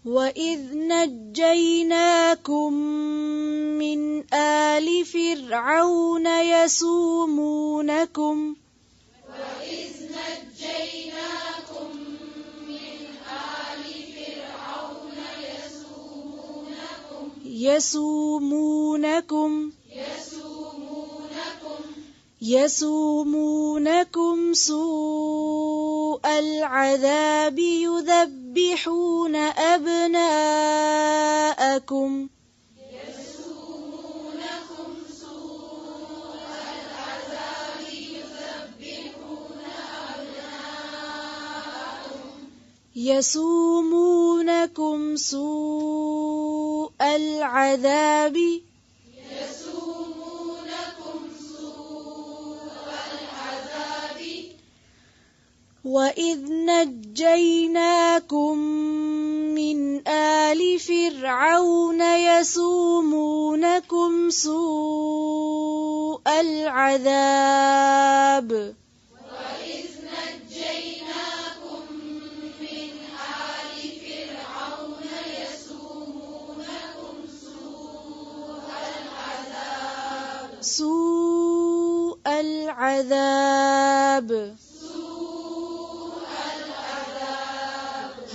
وَإِذْ نَجَّيْنَاكُمْ مِنْ آلِ فِرْعَوْنَ يَسُومُونَكُمْ يَسُومُونَكُمْ سُوءَ الْعَذَابِ يُذَبِّحُونَ أَبْنَاءَكُمْ وَإِذْ نَجَّيْنَاكُمْ مِنْ آلِ فِرْعَوْنَ يَسُومُونَكُمْ سُوءَ الْعَذَابِ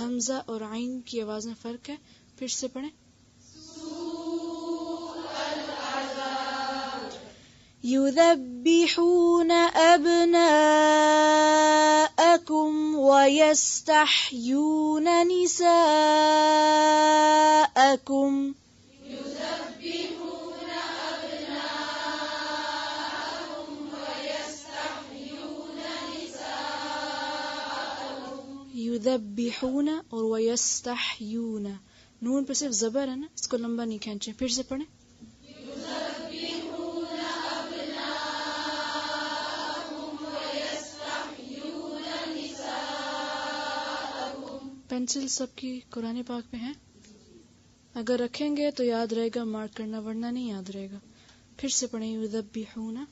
حمزہ اور عین کی آواز میں فرق ہے، پھر سے پڑھیں. يُذَبِّحُونَ أَبْنَاءَكُمْ وَيَسْتَحْيُونَ نِسَاءَكُمْ یذبحون اور ویستحیون، نون پہ صرف زبر ہے نا، اس کو لمبا نہیں کھینچیں. پھر سے پڑھیں. پینسل سب کی قرآن پاک پہ ہیں، اگر رکھیں گے تو یاد رہے گا، مارک کرنا، ورنہ نہیں یاد رہے گا. پھر سے پڑھیں. یذبحون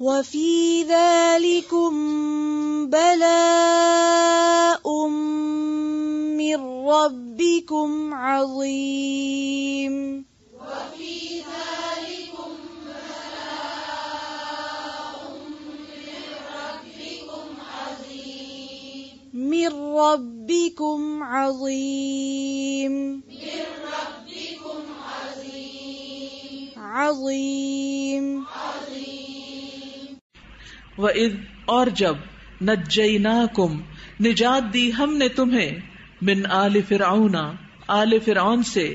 وَفِي ذَلِكُمْ بَلَاءٌ مِّن رَّبِّكُمْ عَظِيمٌ. مِّن رَّبِّكُمْ عَظِيمٌ. وَإِذْ اور جب نَجَّيْنَاكُمْ نجات دی ہم نے تمہیں من آل فرعون آل فرعون سے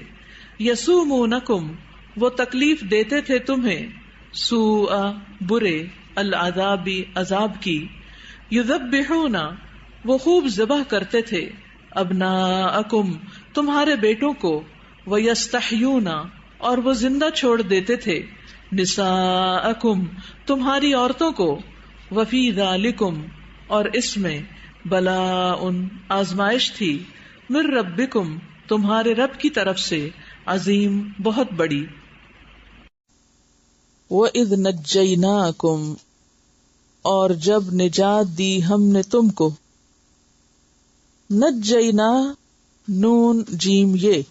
یسومونکم وہ تکلیف دیتے تھے تمہیں سوء برے العذاب عذاب کی یذبحون وہ خوب ذبح کرتے تھے ابناءکم تمہارے بیٹوں کو ویستحیون اور وہ زندہ چھوڑ دیتے تھے نساءکم تمہاری عورتوں کو وفی ذالکم اور اس میں بلاء آزمائش تھی من ربکم تمہارے رب کی طرف سے عظیم بہت بڑی. وَإِذْ نَجَّيْنَاكُمْ اور جب نجات دی ہم نے تم کو نجینا نون جیم یہ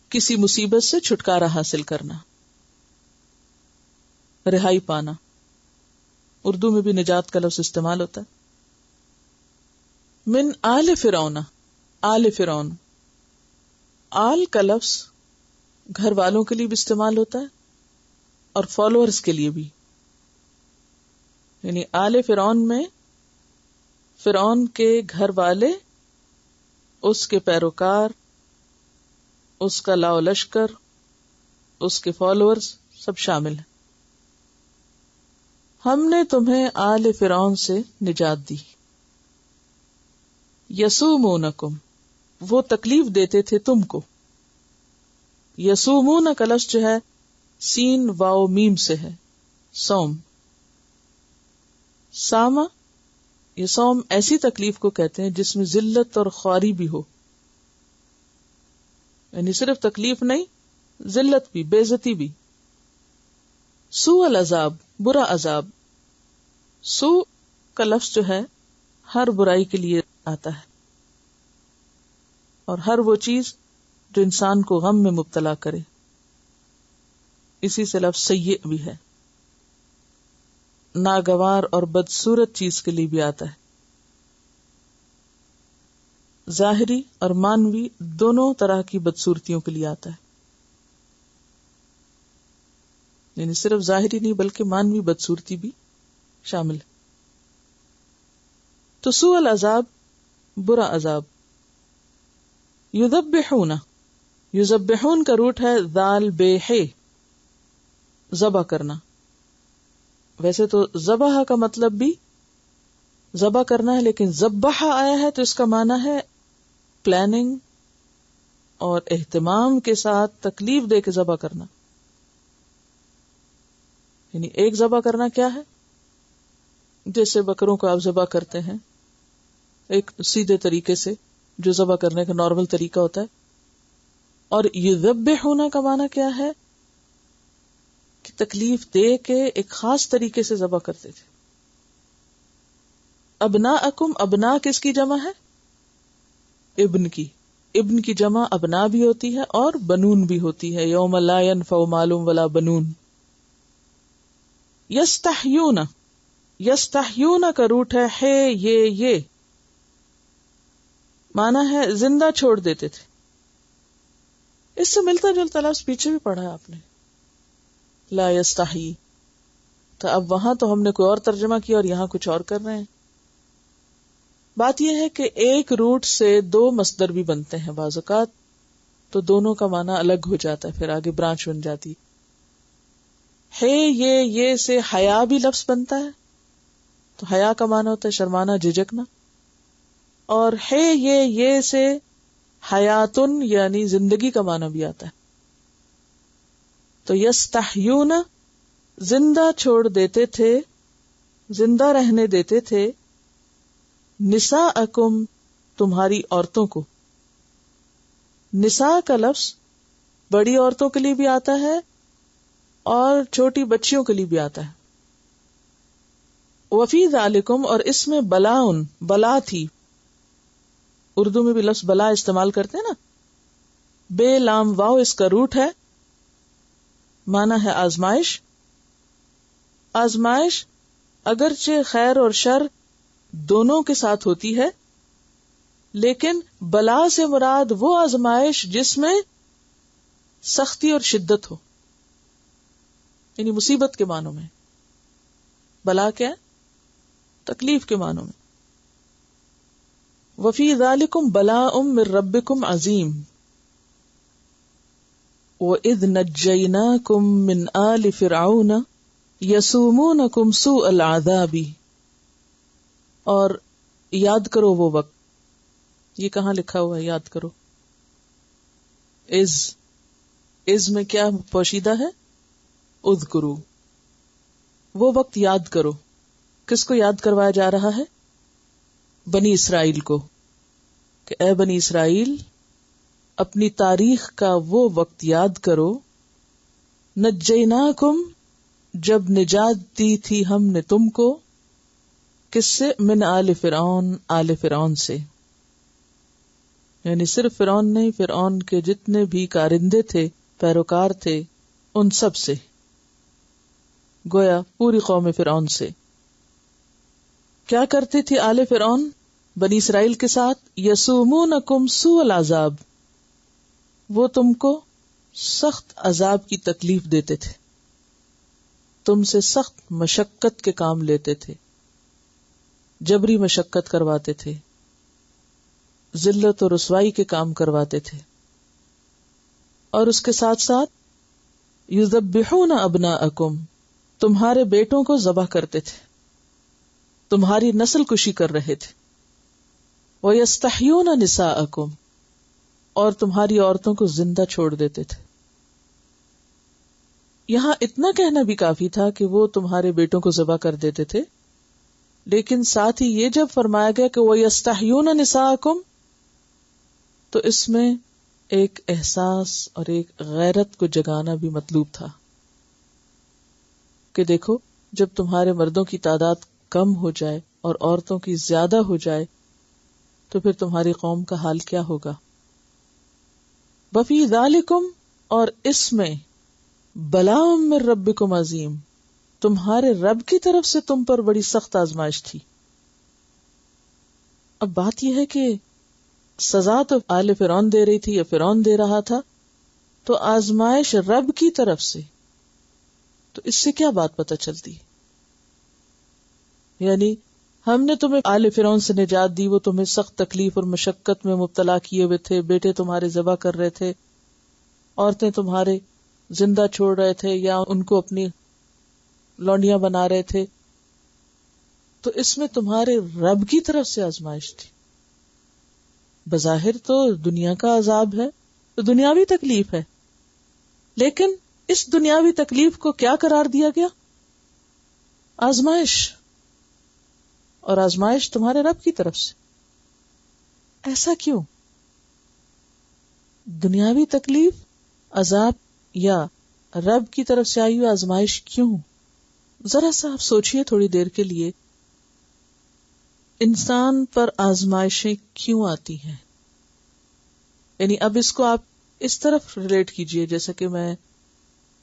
کسی مصیبت سے چھٹکارا حاصل کرنا، رہائی پانا. اردو میں بھی نجات کا لفظ استعمال ہوتا ہے. من آل فرعون آل فرعون، آل کا لفظ گھر والوں کے لیے بھی استعمال ہوتا ہے اور فالوورز کے لیے بھی. یعنی آل فرعون میں فرعون کے گھر والے، اس کے پیروکار، اس کا لاؤ لشکر، اس کے فالوورز سب شامل ہیں. ہم نے تمہیں آل فرعون سے نجات دی. یسومونکم وہ تکلیف دیتے تھے تم کو. یسومون کا لفظ جو ہے سین واو میم سے ہے، سوم. ساما، یہ سوم ایسی تکلیف کو کہتے ہیں جس میں ذلت اور خواری بھی ہو، یعنی صرف تکلیف نہیں، ذلت بھی، بے عزتی بھی. سوء العذاب، برا عذاب. سو کا لفظ جو ہے ہر برائی کے لیے آتا ہے، اور ہر وہ چیز جو انسان کو غم میں مبتلا کرے، اسی سے لفظ سیئ بھی ہے. ناگوار اور بدصورت چیز کے لیے بھی آتا ہے. ظاہری اور مانوی دونوں طرح کی بدصورتیوں کے لیے آتا ہے، یعنی صرف ظاہری نہیں بلکہ مانوی بدصورتی بھی شامل ہے. تو سوء العذاب، برا عذاب. یذبحون، یذبحون کا روٹ ہے ذال بے ہے، ذبح کرنا. ویسے تو ذبح کا مطلب بھی ذبح کرنا ہے، لیکن ذبح آیا ہے تو اس کا معنی ہے پلاننگ اور اہتمام کے ساتھ تکلیف دے کے ذبح کرنا. یعنی ایک ذبح کرنا کیا ہے؟ جیسے بکروں کو آپ ذبح کرتے ہیں ایک سیدھے طریقے سے، جو ذبح کرنے کا نارمل طریقہ ہوتا ہے. اور یذبح ہونا کا معنی کیا ہے؟ کہ تکلیف دے کے ایک خاص طریقے سے ذبح کرتے تھے. ابناءکم، ابنا کس کی جمع ہے؟ ابن کی. ابن کی جمع ابنا بھی ہوتی ہے اور بنون بھی ہوتی ہے. یوم لا ینفع مال ولا بنون. یستحیون، یستحیون کا روٹ ہے یہ مانا ہے زندہ چھوڑ دیتے تھے. اس سے ملتا جلتا لفظ پیچھے بھی پڑھا ہے آپ نے، لا یستحی. تو اب وہاں تو ہم نے کوئی اور ترجمہ کیا اور یہاں کچھ اور کر رہے ہیں. بات یہ ہے کہ ایک روٹ سے دو مصدر بھی بنتے ہیں بعض اوقات، تو دونوں کا معنی الگ ہو جاتا ہے، پھر آگے برانچ بن جاتی ہے. یہ سے حیا بھی لفظ بنتا ہے، تو حیا کا معنی ہوتا ہے شرمانا، جھجکنا. اور یہ سے حیاتن یعنی زندگی کا معنی بھی آتا ہے. تو یستحیون زندہ چھوڑ دیتے تھے، زندہ رہنے دیتے تھے. نساءکم تمہاری عورتوں کو. نساء کا لفظ بڑی عورتوں کے لیے بھی آتا ہے اور چھوٹی بچیوں کے لیے بھی آتا ہے. وفی ذالکم، اور اس میں بلاؤن، بلا تھی. اردو میں بھی لفظ بلا استعمال کرتے ہیں نا، بے لام واو اس کا روٹ ہے، مانا ہے آزمائش. آزمائش اگرچہ خیر اور شر دونوں کے ساتھ ہوتی ہے، لیکن بلا سے مراد وہ آزمائش جس میں سختی اور شدت ہو، یعنی مصیبت کے معنوں میں. بلا کیا ہے؟ تکلیف کے معنوں میں. وفی ذالکم بلاء من ربکم عظیم. وَإِذْ نَجَّيْنَاكُمْ مِنْ آلِ فِرْعَوْنَ يَسُومُونَكُمْ سُوءَ الْعَذَابِ. اور یاد کرو وہ وقت. یہ کہاں لکھا ہوا ہے؟ یاد کرو. از میں کیا پوشیدہ ہے؟ اذکرو. وہ وقت یاد کرو. کس کو یاد کروایا جا رہا ہے؟ بنی اسرائیل کو، کہ اے بنی اسرائیل اپنی تاریخ کا وہ وقت یاد کرو. نجیناکم، جب نجات دی تھی ہم نے تم کو. کس سے؟ من آل فرعون، آل فرعون سے. یعنی صرف فرعون نہیں، فرعون کے جتنے بھی کارندے تھے، پیروکار تھے، ان سب سے، گویا پوری قوم فرعون سے. کیا کرتی تھی آل فرعون بنی اسرائیل کے ساتھ؟ یسومونکم سوء العذاب، وہ تم کو سخت عذاب کی تکلیف دیتے تھے، تم سے سخت مشقت کے کام لیتے تھے، جبری مشقت کرواتے تھے، ذلت و رسوائی کے کام کرواتے تھے. اور اس کے ساتھ ساتھ یذبحون ابناءکم، تمہارے بیٹوں کو ذبح کرتے تھے، تمہاری نسل کشی کر رہے تھے. وَيَسْتَحْيُونَ نِسَاءَكُمْ، اور تمہاری عورتوں کو زندہ چھوڑ دیتے تھے. یہاں اتنا کہنا بھی کافی تھا کہ وہ تمہارے بیٹوں کو ذبح کر دیتے تھے، لیکن ساتھ ہی یہ جب فرمایا گیا کہ وَيَسْتَحْيُونَ نِسَاءَكُمْ، تو اس میں ایک احساس اور ایک غیرت کو جگانا بھی مطلوب تھا کہ دیکھو جب تمہارے مردوں کی تعداد کم ہو جائے اور عورتوں کی زیادہ ہو جائے تو پھر تمہاری قوم کا حال کیا ہوگا. وَفِي ذَلِكُمْ، اور اس میں بَلَاءٌ مِّن رَبِّكُمْ عظیم، تمہارے رب کی طرف سے تم پر بڑی سخت آزمائش تھی. اب بات یہ ہے کہ سزا تو آل فرعون دے رہی تھی یا فرعون دے رہا تھا، تو آزمائش رب کی طرف سے، تو اس سے کیا بات پتہ چلتی؟ یعنی ہم نے تمہیں آل فرعون سے نجات دی، وہ تمہیں سخت تکلیف اور مشقت میں مبتلا کیے ہوئے تھے، بیٹے تمہارے ذبح کر رہے تھے، عورتیں تمہارے زندہ چھوڑ رہے تھے یا ان کو اپنی لونڈیاں بنا رہے تھے، تو اس میں تمہارے رب کی طرف سے آزمائش تھی. بظاہر تو دنیا کا عذاب ہے، تو دنیاوی تکلیف ہے، لیکن اس دنیاوی تکلیف کو کیا قرار دیا گیا؟ آزمائش. اور آزمائش تمہارے رب کی طرف سے. ایسا کیوں؟ دنیاوی تکلیف، عذاب یا رب کی طرف سے آئی ہوئی آزمائش کیوں؟ ذرا سا آپ سوچئے تھوڑی دیر کے لیے، انسان پر آزمائشیں کیوں آتی ہیں؟ یعنی اب اس کو آپ اس طرف ریلیٹ کیجئے، جیسا کہ میں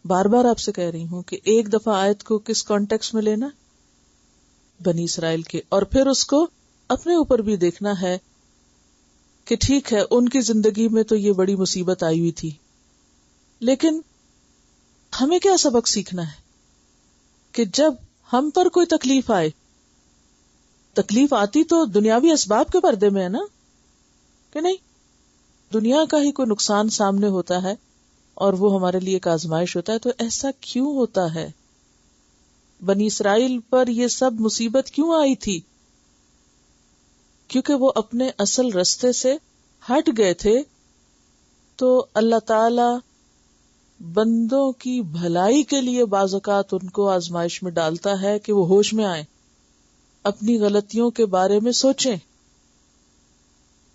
بار بار آپ سے کہہ رہی ہوں کہ ایک دفعہ آیت کو کس کانٹیکس میں لینا، بنی اسرائیل کے، اور پھر اس کو اپنے اوپر بھی دیکھنا ہے کہ ٹھیک ہے ان کی زندگی میں تو یہ بڑی مصیبت آئی ہوئی تھی، لیکن ہمیں کیا سبق سیکھنا ہے کہ جب ہم پر کوئی تکلیف آئے، تکلیف آتی تو دنیاوی اسباب کے پردے میں ہے نا، کہ نہیں؟ دنیا کا ہی کوئی نقصان سامنے ہوتا ہے اور وہ ہمارے لیے ایک آزمائش ہوتا ہے. تو ایسا کیوں ہوتا ہے؟ بنی اسرائیل پر یہ سب مصیبت کیوں آئی تھی؟ کیونکہ وہ اپنے اصل رستے سے ہٹ گئے تھے. تو اللہ تعالی بندوں کی بھلائی کے لیے بعض اوقات ان کو آزمائش میں ڈالتا ہے کہ وہ ہوش میں آئیں، اپنی غلطیوں کے بارے میں سوچیں.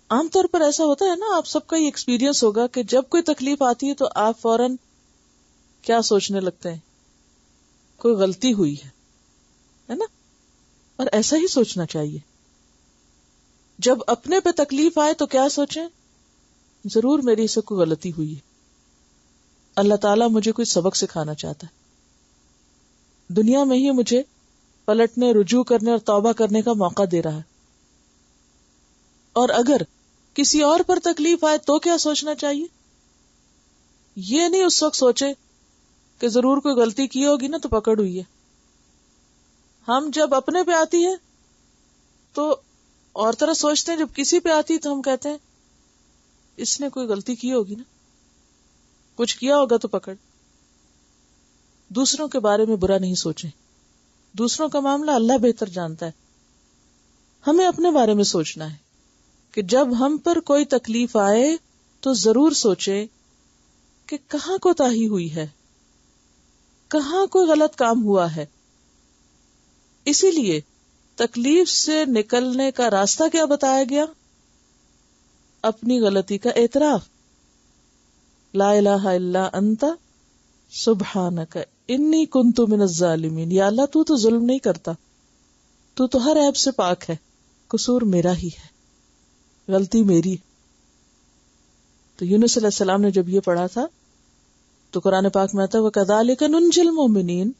عام طور پر ایسا ہوتا ہے نا، آپ سب کا یہ ایکسپیرینس ہوگا کہ جب کوئی تکلیف آتی ہے تو آپ فوراً کیا سوچنے لگتے ہیں؟ کوئی غلطی ہوئی ہے نا؟ اور ایسا ہی سوچنا چاہیے. جب اپنے پہ تکلیف آئے تو کیا سوچیں؟ ضرور میری سے کوئی غلطی ہوئی ہے، اللہ تعالیٰ مجھے کوئی سبق سکھانا چاہتا ہے، دنیا میں ہی مجھے پلٹنے، رجوع کرنے اور توبہ کرنے کا موقع دے رہا ہے. اور اگر کسی اور پر تکلیف آئے تو کیا سوچنا چاہیے؟ یہ نہیں اس وقت سوچے کہ ضرور کوئی غلطی کی ہوگی نا تو پکڑ ہوئی ہے. ہم جب اپنے پہ آتی ہے تو اور طرح سوچتے ہیں، جب کسی پہ آتی تو ہم کہتے ہیں اس نے کوئی غلطی کی ہوگی نا، کچھ کیا ہوگا تو پکڑ. دوسروں کے بارے میں برا نہیں سوچیں، دوسروں کا معاملہ اللہ بہتر جانتا ہے. ہمیں اپنے بارے میں سوچنا ہے کہ جب ہم پر کوئی تکلیف آئے تو ضرور سوچے کہ کہاں کوتاہی ہوئی ہے، کہاں کوئی غلط کام ہوا ہے. اسی لیے تکلیف سے نکلنے کا راستہ کیا بتایا گیا؟ اپنی غلطی کا اعتراف. لا الہ الا انت سبحانک انی کنت من الظالمین. یا اللہ تو ظلم نہیں کرتا، تو ہر عیب سے پاک ہے، قصور میرا ہی ہے، غلطی میری. تو یونس علیہ السلام نے جب یہ پڑھا تھا تو قرآن پاک میں آتا ہے وَكَذَلِكَ نُنْجِي الْمُؤْمِنِينَ،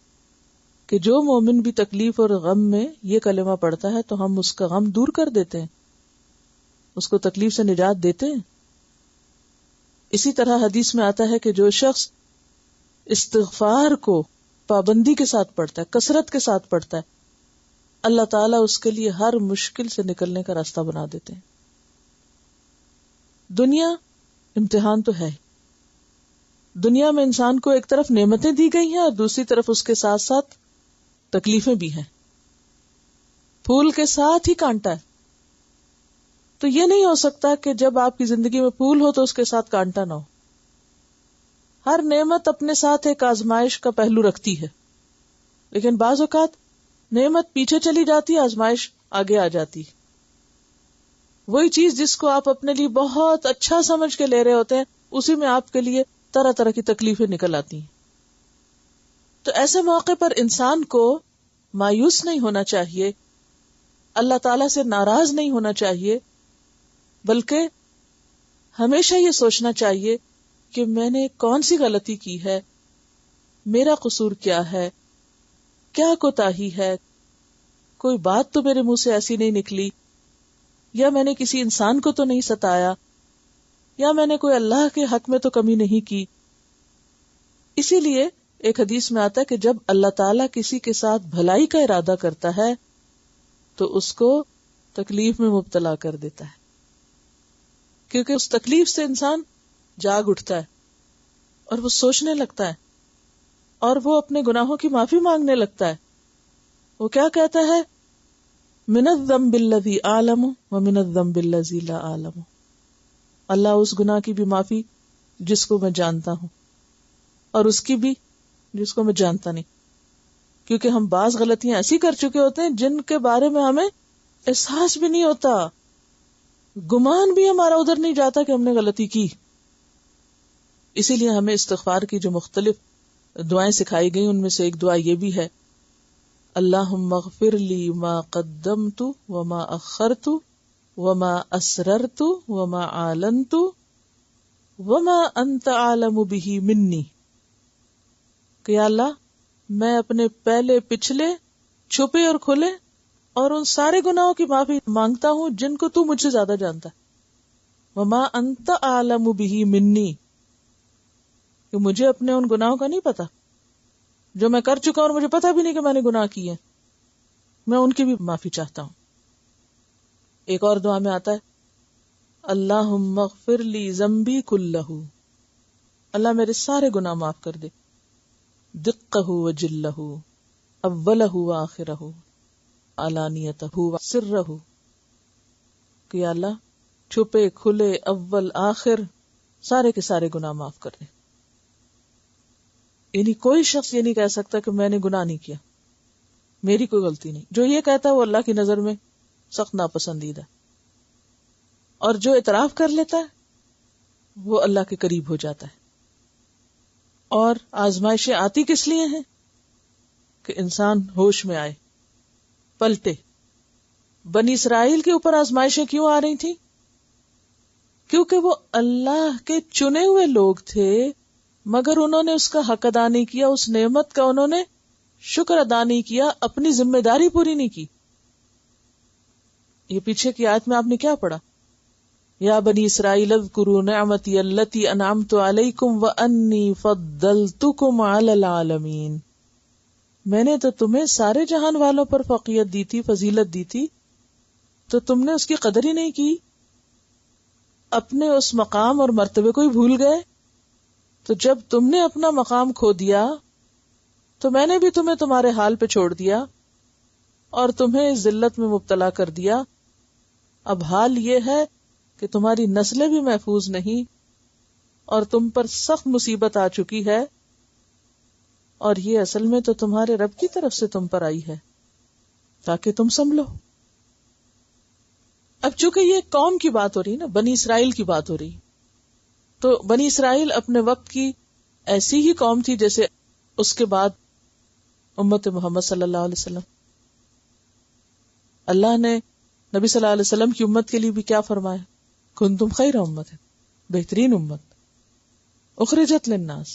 کہ جو مومن بھی تکلیف اور غم میں یہ کلمہ پڑھتا ہے تو ہم اس کا غم دور کر دیتے ہیں، اس کو تکلیف سے نجات دیتے ہیں. اسی طرح حدیث میں آتا ہے کہ جو شخص استغفار کو پابندی کے ساتھ پڑھتا ہے، کثرت کے ساتھ پڑھتا ہے، اللہ تعالیٰ اس کے لیے ہر مشکل سے نکلنے کا راستہ بنا دیتے ہیں. دنیا امتحان تو ہے، دنیا میں انسان کو ایک طرف نعمتیں دی گئی ہیں اور دوسری طرف اس کے ساتھ ساتھ تکلیفیں بھی ہیں. پھول کے ساتھ ہی کانٹا ہے. تو یہ نہیں ہو سکتا کہ جب آپ کی زندگی میں پھول ہو تو اس کے ساتھ کانٹا نہ ہو. ہر نعمت اپنے ساتھ ایک آزمائش کا پہلو رکھتی ہے، لیکن بعض اوقات نعمت پیچھے چلی جاتی، آزمائش آگے آ جاتی. وہی چیز جس کو آپ اپنے لیے بہت اچھا سمجھ کے لے رہے ہوتے ہیں، اسی میں آپ کے لیے طرح طرح کی تکلیفیں نکل آتی ہیں. تو ایسے موقع پر انسان کو مایوس نہیں ہونا چاہیے، اللہ تعالیٰ سے ناراض نہیں ہونا چاہیے، بلکہ ہمیشہ یہ سوچنا چاہیے کہ میں نے کون سی غلطی کی ہے، میرا قصور کیا ہے، کیا کوتاہی ہے، کوئی بات تو میرے منہ سے ایسی نہیں نکلی، یا میں نے کسی انسان کو تو نہیں ستایا، یا میں نے کوئی اللہ کے حق میں تو کمی نہیں کی. اسی لیے ایک حدیث میں آتا ہے کہ جب اللہ تعالیٰ کسی کے ساتھ بھلائی کا ارادہ کرتا ہے تو اس کو تکلیف میں مبتلا کر دیتا ہے، کیونکہ اس تکلیف سے انسان جاگ اٹھتا ہے اور وہ سوچنے لگتا ہے اور وہ اپنے گناہوں کی معافی مانگنے لگتا ہے. وہ کیا کہتا ہے؟ من الذنب الذی اعلم ومن الذنب الذی لا اعلم. اللہ اس گناہ کی بھی معافی جس کو میں جانتا ہوں اور اس کی بھی جس کو میں جانتا نہیں، کیونکہ ہم بعض غلطیاں ایسی کر چکے ہوتے ہیں جن کے بارے میں ہمیں احساس بھی نہیں ہوتا، گمان بھی ہمارا ادھر نہیں جاتا کہ ہم نے غلطی کی. اسی لیے ہمیں استغفار کی جو مختلف دعائیں سکھائی گئی ان میں سے ایک دعا یہ بھی ہے، اللہم اغفر لی ما قدمت وما اخرت وما اسررت وما اعلنت وما انت اعلم به منی. کہ یا اللہ میں اپنے پہلے پچھلے چھپے اور کھلے اور ان سارے گناہوں کی معافی مانگتا ہوں جن کو تو مجھ سے زیادہ جانتا ہے. وما انت اعلم به منی، کہ مجھے اپنے ان گناہوں کا نہیں پتا جو میں کر چکا اور مجھے پتا بھی نہیں کہ میں نے گناہ کیے، میں ان کی بھی معافی چاہتا ہوں. ایک اور دعا میں آتا ہے اللہم اغفر لی ذنبی کلہ، اللہ میرے سارے گناہ معاف کر دے، دقہ و جلہ، اولہ و آخرہ، علانیتہ و سرہ. کہ یا اللہ چھپے کھلے اول آخر سارے کے سارے گناہ معاف کر دے. یعنی کوئی شخص یہ نہیں کہہ سکتا کہ میں نے گناہ نہیں کیا، میری کوئی غلطی نہیں. جو یہ کہتا ہے وہ اللہ کی نظر میں سخت ناپسندیدہ، اور جو اعتراف کر لیتا ہے وہ اللہ کے قریب ہو جاتا ہے. اور آزمائشیں آتی کس لیے ہیں؟ کہ انسان ہوش میں آئے، پلٹے. بنی اسرائیل کے اوپر آزمائشیں کیوں آ رہی تھیں؟ کیونکہ وہ اللہ کے چنے ہوئے لوگ تھے، مگر انہوں نے اس کا حق ادا نہیں کیا، اس نعمت کا انہوں نے شکر ادا نہیں کیا، اپنی ذمہ داری پوری نہیں کی. یہ پیچھے کی آیت میں آپ نے کیا پڑھا؟ یا بنی اسرائیل اذکروا نعمتی التی انعمت علیکم وانی فضلتکم علی العالمین. میں نے تو تمہیں سارے جہان والوں پر فوقیت دی تھی، فضیلت دی تھی، تو تم نے اس کی قدر ہی نہیں کی، اپنے اس مقام اور مرتبے کو ہی بھول گئے. تو جب تم نے اپنا مقام کھو دیا تو میں نے بھی تمہیں تمہارے حال پہ چھوڑ دیا اور تمہیں اس ذلت میں مبتلا کر دیا. اب حال یہ ہے کہ تمہاری نسلیں بھی محفوظ نہیں اور تم پر سخت مصیبت آ چکی ہے، اور یہ اصل میں تو تمہارے رب کی طرف سے تم پر آئی ہے تاکہ تم سنبھلو. اب چونکہ یہ قوم کی بات ہو رہی نا، بنی اسرائیل کی بات ہو رہی، تو بنی اسرائیل اپنے وقت کی ایسی ہی قوم تھی جیسے اس کے بعد امت محمد صلی اللہ علیہ وسلم. اللہ نے نبی صلی اللہ علیہ وسلم کی امت کے لیے بھی کیا فرمایا؟ کنتم خیر امت، بہترین امت اخرجت للناس.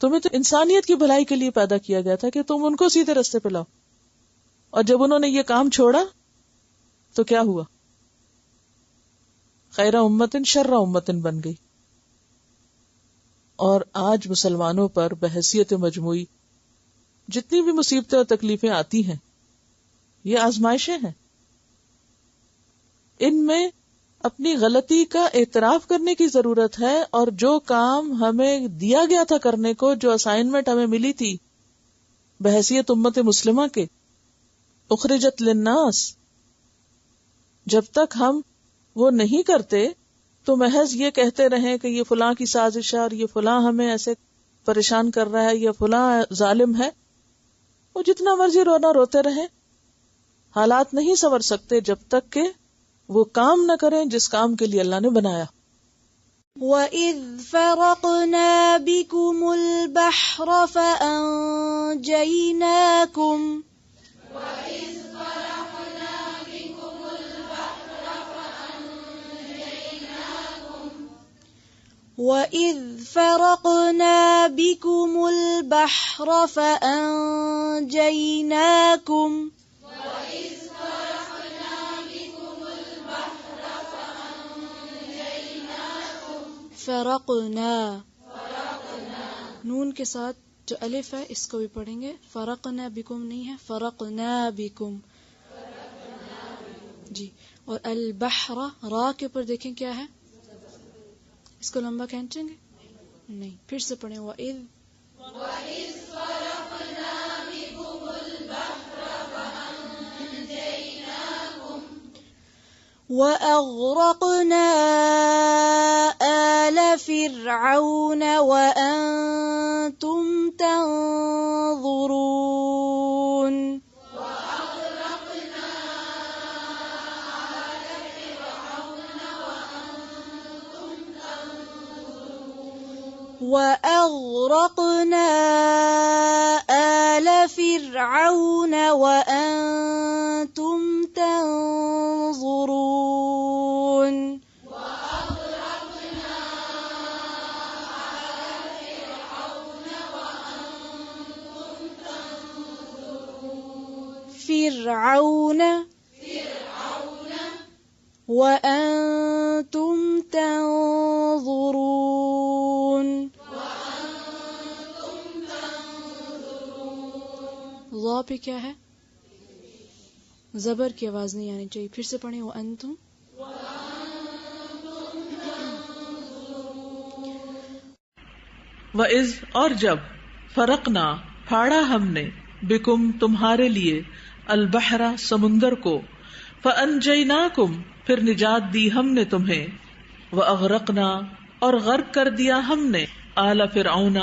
تمہیں تو انسانیت کی بھلائی کے لیے پیدا کیا گیا تھا کہ تم ان کو سیدھے رستے پہ لاؤ. اور جب انہوں نے یہ کام چھوڑا تو کیا ہوا؟ خیر امت شر امت بن گئی. اور آج مسلمانوں پر بحیثیت مجموعی جتنی بھی مصیبتیں اور تکلیفیں آتی ہیں یہ آزمائشیں ہیں. ان میں اپنی غلطی کا اعتراف کرنے کی ضرورت ہے، اور جو کام ہمیں دیا گیا تھا کرنے کو، جو اسائنمنٹ ہمیں ملی تھی بحیثیت امت مسلمہ کے، اخرجت للناس، جب تک ہم وہ نہیں کرتے تو محض یہ کہتے رہیں کہ یہ فلاں کی سازش ہے اور یہ فلاں ہمیں ایسے پریشان کر رہا ہے، یہ فلاں ظالم ہے، وہ جتنا مرضی رونا روتے رہیں، حالات نہیں سنور سکتے جب تک کہ وہ کام نہ کریں جس کام کے لیے اللہ نے بنایا. وَإِذْ فَرَقْنَا بِكُمُ الْبَحْرَ فَأَنْجَيْنَاكُمْ وَإِذْ فَرَقْنَا بِكُمُ الْبَحْرَ فَأَنْجَيْنَاكُمْ فرقنا نون کے ساتھ جو الف ہے اس کو بھی پڑھیں گے. فرقنا بکم نہیں ہے، فرقنا بکم جی. اور البحر را کے اوپر دیکھیں کیا ہے، اس کو لمبا کھینچیں گے نہیں. پھر سے پڑھیں وَإِذْ وَأَغْرَقْنَا آلَ فِرْعَوْنَ وَأَنْتُمْ تَنْظُرُونَ وَأَغْرَقْنَا آلَ فِرْعَوْنَ وَأَنْتُمْ تَنْظُرُونَ فرعون وَأَنْتُمْ تَنْظُرُونَ. ضا پہ کیا ہے، زبر کی آواز نہیں آنی چاہیے. پھر سے پڑھیں وَأَنْتُمْ. وَإِذْ اور جب فرقنا پھاڑا ہم نے بکم تمہارے لیے البحر سمندر کو فَأَنْجَيْنَاكُمْ پھر نجات دی ہم نے تمہیں وَأَغْرَقْنَا اور غرق کر دیا ہم نے آل فرعون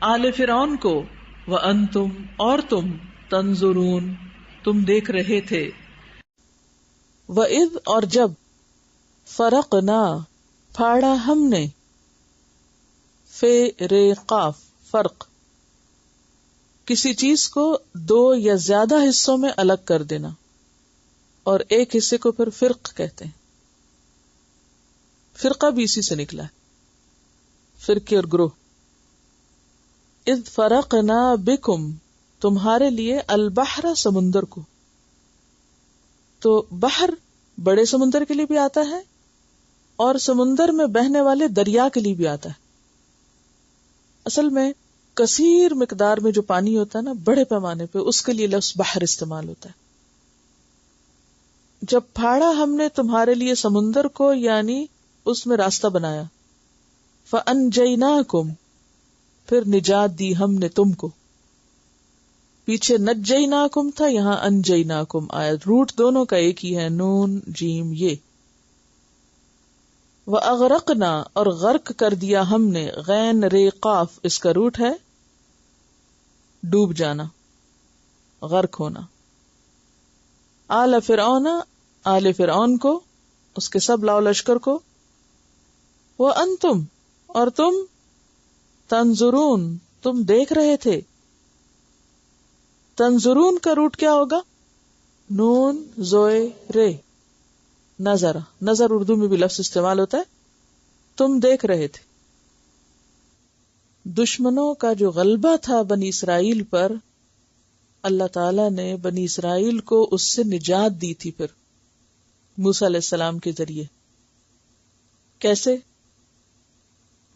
آل فرعون کو وَأَنْتُمْ اور تم تنظرون تم دیکھ رہے تھے. وَإِذْ اور جب فرقنا پھاڑا ہم نے فے رے قاف فرق کسی چیز کو دو یا زیادہ حصوں میں الگ کر دینا اور ایک حصے کو پھر فرق کہتے ہیں. فرقہ بھی اسی سے نکلا ہے، فرقے اور گروہ. اذ فرقنا بکم تمہارے لیے البحر سمندر کو. تو بحر بڑے سمندر کے لیے بھی آتا ہے اور سمندر میں بہنے والے دریا کے لیے بھی آتا ہے. اصل میں کثیر مقدار میں جو پانی ہوتا ہے نا بڑے پیمانے پہ، اس کے لیے لفظ بحر استعمال ہوتا ہے. جب پھاڑا ہم نے تمہارے لیے سمندر کو یعنی اس میں راستہ بنایا، فَأَنْجَيْنَاكُمْ پھر نجات دی ہم نے تم کو. پیچھے نجیناکم تھا، یہاں انجیناکم آیا. روٹ دونوں کا ایک ہی ہے، نون جیم یہ. وَأَغْرَقْنَا اور غرق کر دیا ہم نے، غین رے قاف اس کا روٹ ہے ڈوب جانا، غرق ہونا. آل فرعون آل فرعون کو، اس کے سب لاؤ لشکر کو. وَأَنْتُمْ اور تم تنظرون تم دیکھ رہے تھے. تنظرون کا روٹ کیا ہوگا؟ نون زوئے رے نظر. نظر اردو میں بھی لفظ استعمال ہوتا ہے. تم دیکھ رہے تھے. دشمنوں کا جو غلبہ تھا بنی اسرائیل پر، اللہ تعالی نے بنی اسرائیل کو اس سے نجات دی تھی پھر موسیٰ علیہ السلام کے ذریعے. کیسے؟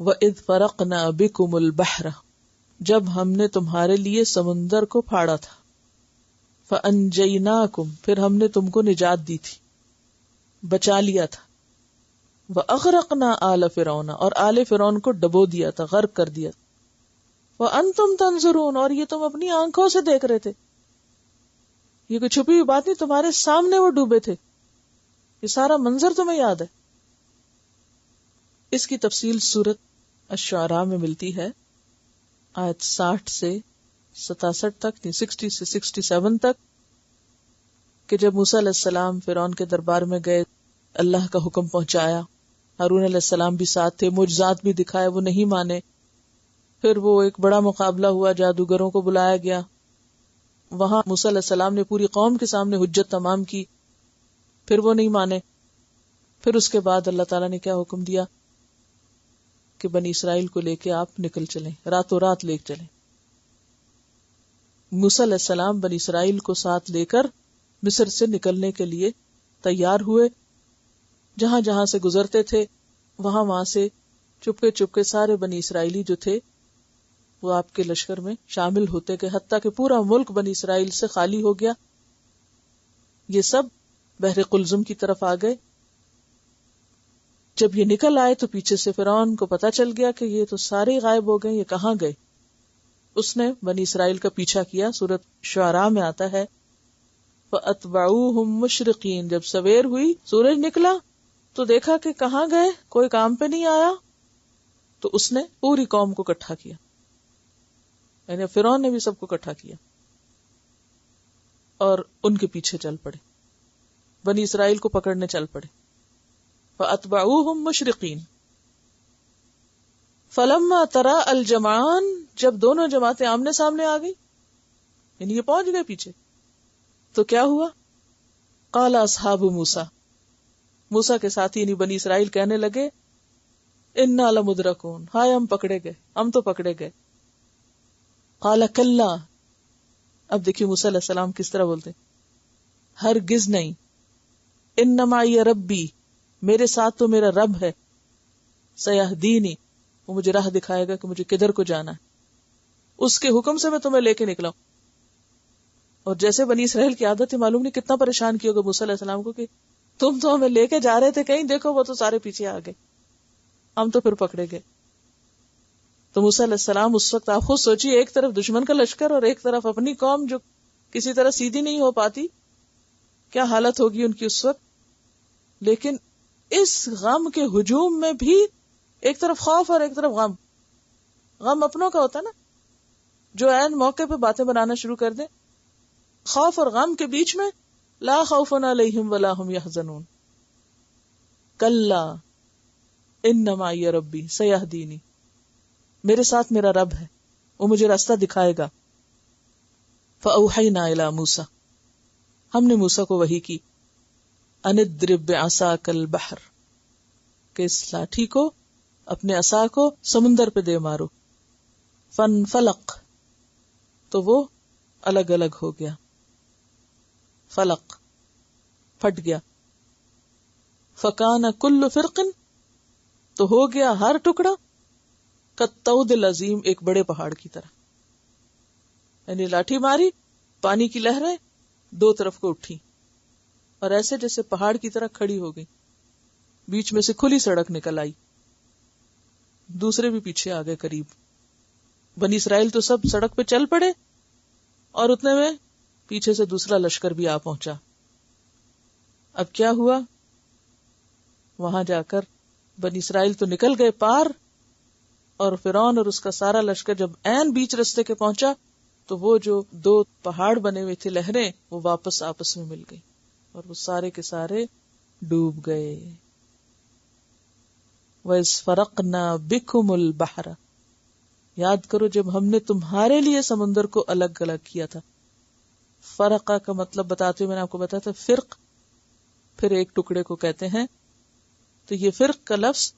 وَإِذْ فَرَقْنَا بِكُمُ الْبَحْرَ جب ہم نے تمہارے لیے سمندر کو پھاڑا تھا. فَأَنْجَيْنَاكُمْ پھر ہم نے تم کو نجات دی تھی، بچا لیا تھا. وَأَغْرَقْنَا آلَ فِرْعَوْنَ اور آل فرعون کو ڈبو دیا تھا، غرق کر دیا. وَأَنْتُمْ تَنْظُرُونَ اور یہ تم اپنی آنکھوں سے دیکھ رہے تھے. یہ کوئی چھپی ہوئی بات نہیں، تمہارے سامنے وہ ڈوبے تھے. یہ سارا منظر تمہیں یاد ہے. اس کی تفصیل سورۃ الشعراء میں ملتی ہے، آیت 60 سے 67 تک، 60 سے 67 تک. کہ جب موسیٰ علیہ السلام فرعون کے دربار میں گئے، اللہ کا حکم پہنچایا، ہارون علیہ السلام بھی ساتھ تھے، معجزات بھی دکھائے، وہ نہیں مانے. پھر وہ ایک بڑا مقابلہ ہوا، جادوگروں کو بلایا گیا، وہاں موسیٰ علیہ السلام نے پوری قوم کے سامنے حجت تمام کی، پھر وہ نہیں مانے. پھر اس کے بعد اللہ تعالیٰ نے کیا حکم دیا کہ بنی اسرائیل کو لے کے آپ نکل چلیں، راتوں رات لے چلیں. موسیٰ علیہ السلام بنی اسرائیل کو ساتھ لے کر مصر سے نکلنے کے لیے تیار ہوئے. جہاں جہاں سے گزرتے تھے وہاں سے چپکے چپکے سارے بنی اسرائیلی جو تھے وہ آپ کے لشکر میں شامل ہوتے گئے، حتیٰ کہ پورا ملک بنی اسرائیل سے خالی ہو گیا. یہ سب بحر قلزم کی طرف آ گئے. جب یہ نکل آئے تو پیچھے سے فرعون کو پتا چل گیا کہ یہ تو سارے غائب ہو گئے، یہ کہاں گئے. اس نے بنی اسرائیل کا پیچھا کیا. سورۃ شعراء میں آتا ہے فَأَتْبَعُوهُمْ مُشْرِقِينَ، جب سویر ہوئی، سورج نکلا تو دیکھا کہ کہاں گئے، کوئی کام پہ نہیں آیا، تو اس نے پوری قوم کو اکٹھا کیا، یعنی فرعون نے بھی سب کو اکٹھا کیا اور ان کے پیچھے چل پڑے، بنی اسرائیل کو پکڑنے چل پڑے. فَأَتْبَعُوهُمْ مُشْرِقِينَ فَلَمَّا تَرَاءَ الْجَمْعَانِ، جب دونوں جماعتیں آمنے سامنے آ گئی، یعنی یہ پہنچ گئے پیچھے، تو کیا ہوا؟ قَالَ أَصْحَابُ مُوسَىٰ، موسیٰ کے ساتھی یعنی بنی اسرائیل کہنے لگے اِنَّا لَمُدْرَكُونَ، ہائے ہم پکڑے گئے، ہم تو پکڑے گئے. قَالَ كَلَّا، اب دیکھیے موسیٰ علیہ السلام کس طرح بولتے، ہرگز نہیں، اِنَّ مَعِیَ رَبِّی، میرے ساتھ تو میرا رب ہے، سَیَہْدِینِی، وہ مجھے راہ دکھائے گا کہ مجھے کدھر کو جانا ہے، اس کے حکم سے میں تمہیں لے کے نکلا ہوں. اور جیسے بنی اسرائیل کی عادت ہے، معلوم نہیں کتنا پریشان کیا ہوگا موسیٰ علیہ السلام کو کہ تم تو ہمیں لے کے جا رہے تھے کہیں، دیکھو وہ تو سارے پیچھے آ گئے، ہم تو پھر پکڑے گئے. تو موسیٰ علیہ السلام اس وقت، آپ خود سوچیے، ایک طرف دشمن کا لشکر اور ایک طرف اپنی قوم جو کسی طرح سیدھی نہیں ہو پاتی، کیا حالت ہوگی ان کی اس وقت. لیکن اس غم کے ہجوم میں بھی ایک طرف خوف اور ایک طرف غم. غم اپنوں کا ہوتا ہے نا، جو عین موقع پہ باتیں بنانا شروع کر دیں. خوف اور غم کے بیچ میں لا خوف علیہم ولا ہم یحزنون، کلا ان معی ربی سیہدینی، میرے ساتھ میرا رب ہے، وہ مجھے راستہ دکھائے گا. فاوحینا الی موسیٰ، ہم نے موسیٰ کو وحی کی، ان اضرب بعصاک البحر، کہ اس لاٹھی کو، اپنے عصا کو سمندر پہ دے مارو. فانفلق، تو وہ الگ الگ ہو گیا، فلق پھٹ گیا. فکان کل فرق، تو ہو گیا ہر ٹکڑا کالطود العظیم، ایک بڑے پہاڑ کی طرح. یعنی لاٹھی ماری، پانی کی لہریں دو طرف کو اٹھی اور ایسے جیسے پہاڑ کی طرح کھڑی ہو گئی، بیچ میں سے کھلی سڑک نکل آئی، دوسرے بھی پیچھے آ گئے قریب. بنی اسرائیل تو سب سڑک پہ چل پڑے اور اتنے میں پیچھے سے دوسرا لشکر بھی آ پہنچا. اب کیا ہوا؟ وہاں جا کر بنی اسرائیل تو نکل گئے پار، اور فرعون اور اس کا سارا لشکر جب عین بیچ رستے کے پہنچا تو وہ جو دو پہاڑ بنے ہوئے تھے لہریں، وہ واپس آپس میں مل گئی اور وہ سارے کے سارے ڈوب گئے. وَإِذْ فَرَقْنَا بِكُمُ الْبَحْرَ، یاد کرو جب ہم نے تمہارے لیے سمندر کو الگ الگ کیا تھا. فرقہ کا مطلب بتاتے ہوئے میں نے آپ کو بتایا تھا فرق، پھر ایک ٹکڑے کو کہتے ہیں. تو یہ فرق کا لفظ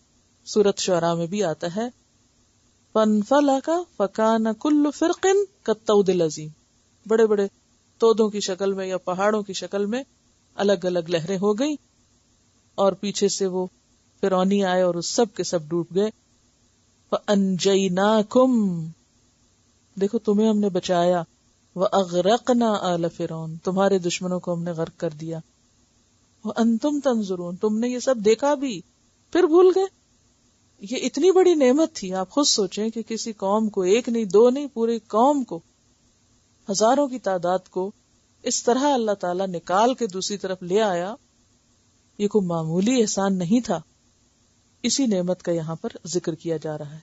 سورۃ شعراء میں بھی آتا ہے. فانفلق فکان کل فرق کالطود العظیم، بڑے بڑے تودوں کی شکل میں یا پہاڑوں کی شکل میں الگ الگ لہریں ہو گئی، اور پیچھے سے وہ فرعونی آئے اور اس سب کے سب ڈوب گئے. فانجیناکم، دیکھو تمہیں ہم نے بچایا. وَأَغْرَقْنَا آلَ فِرْعَوْنَ، تمہارے دشمنوں کو ہم نے غرق کر دیا. وَأَنْتُمْ تَنْظُرُونَ، تم نے یہ سب دیکھا بھی پھر بھول گئے. یہ اتنی بڑی نعمت تھی. آپ خود سوچیں کہ کسی قوم کو، ایک نہیں دو نہیں، پوری قوم کو، ہزاروں کی تعداد کو اس طرح اللہ تعالیٰ نکال کے دوسری طرف لے آیا. یہ کوئی معمولی احسان نہیں تھا. اسی نعمت کا یہاں پر ذکر کیا جا رہا ہے.